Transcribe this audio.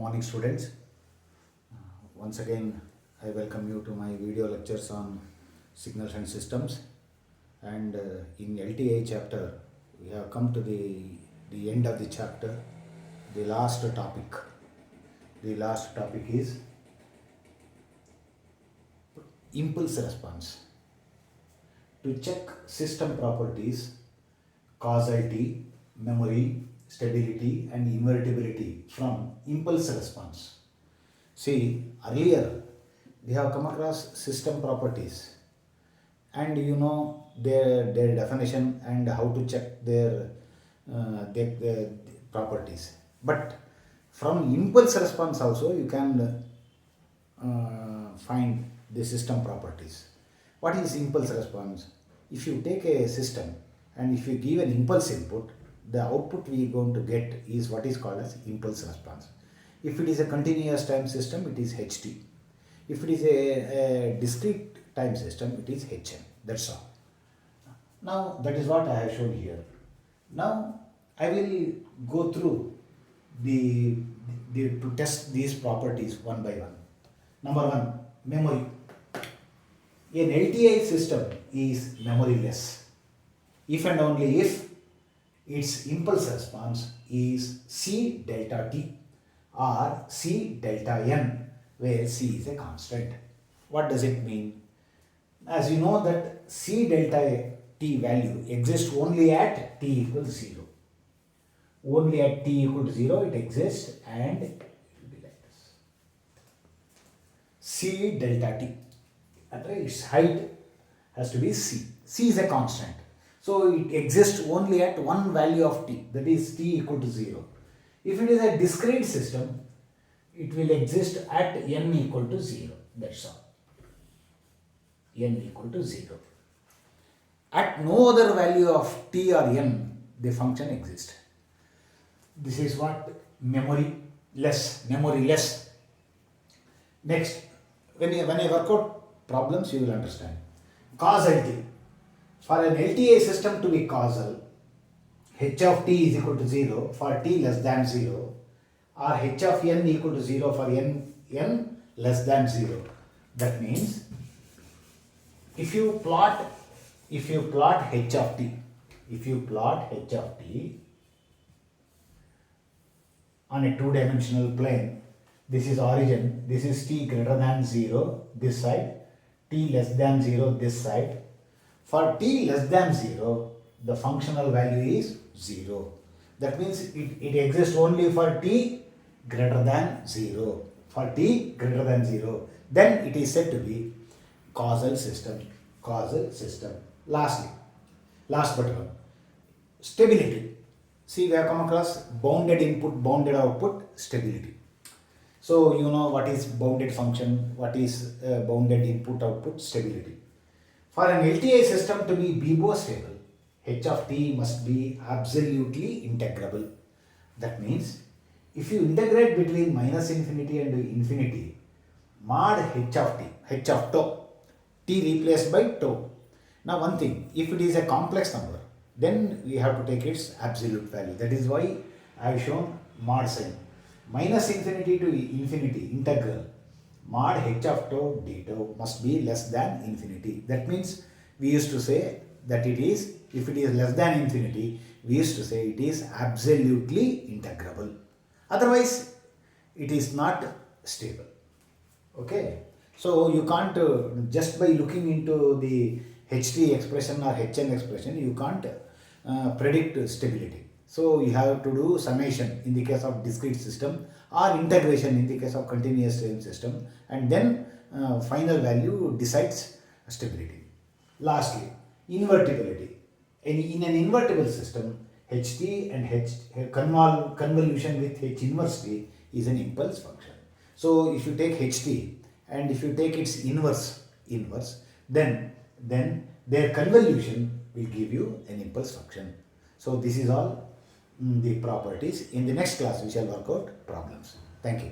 morning, students. Once again, I welcome you to my video lectures on signals and systems. And in LTI chapter, we have come to the end of the chapter. The last topic. The last topic is impulse response. To check system properties, causality, memory, stability and invertibility from impulse response. See, earlier we have come across system properties and you know their definition and how to check their properties. But from impulse response also you can find the system properties. What is impulse response? If you take a system and if you give an impulse input, the output we are going to get is what is called as impulse response. If it is a continuous time system, it is ht. If it is a discrete time system, it is hm. That's all. Now that is what I have shown here. Now I will go through to test these properties one by one. Number one, memory. An LTI system is memoryless if and only if its impulse response is C delta t or C delta n, where C is a constant. What does it mean? As you know that C delta t value exists only at t equals 0. Only at t equal to 0 it exists and it will be like this. C delta t. Its height has to be C. C is a constant. So it exists only at one value of t, that is t equal to 0. If it is a discrete system, it will exist at n equal to 0. That's all. N equal to 0. At no other value of t or n, the function exists. This is what memoryless. Next, when I work out problems, you will understand. Causality. For an LTI system to be causal, h of t is equal to 0 for t less than 0 or h of n equal to 0 for n less than 0. That means if you plot h of t, on a two-dimensional plane, this is origin, this is t greater than 0 this side, t less than 0 this side. For t less than 0, the functional value is 0. That means it exists only for t greater than 0. For t greater than 0, then it is said to be causal system. Last but one, stability. See, we have come across bounded input, bounded output, stability. So you know what is bounded function, what is bounded input output, stability. For an LTI system to be BBO stable, h of t must be absolutely integrable. That means if you integrate between minus infinity and infinity, mod h of tau, t replaced by tau. Now one thing, if it is a complex number, then we have to take its absolute value. That is why I have shown mod sign. Minus infinity to infinity integral mod h of tau d tau must be less than infinity. That means we used to say that it is, if it is less than infinity, we used to say it is absolutely integrable. Otherwise, it is not stable. Okay. So you can't, just by looking into the ht expression or hn expression, you can't predict stability. So you have to do summation in the case of discrete system or integration in the case of continuous time system, and then final value decides stability. Lastly, invertibility. In an invertible system, ht and convolution with h inverse t is an impulse function. So if you take ht and if you take its inverse, then their convolution will give you an impulse function. So this is all the properties. In the next class we shall work out problems. Thank you.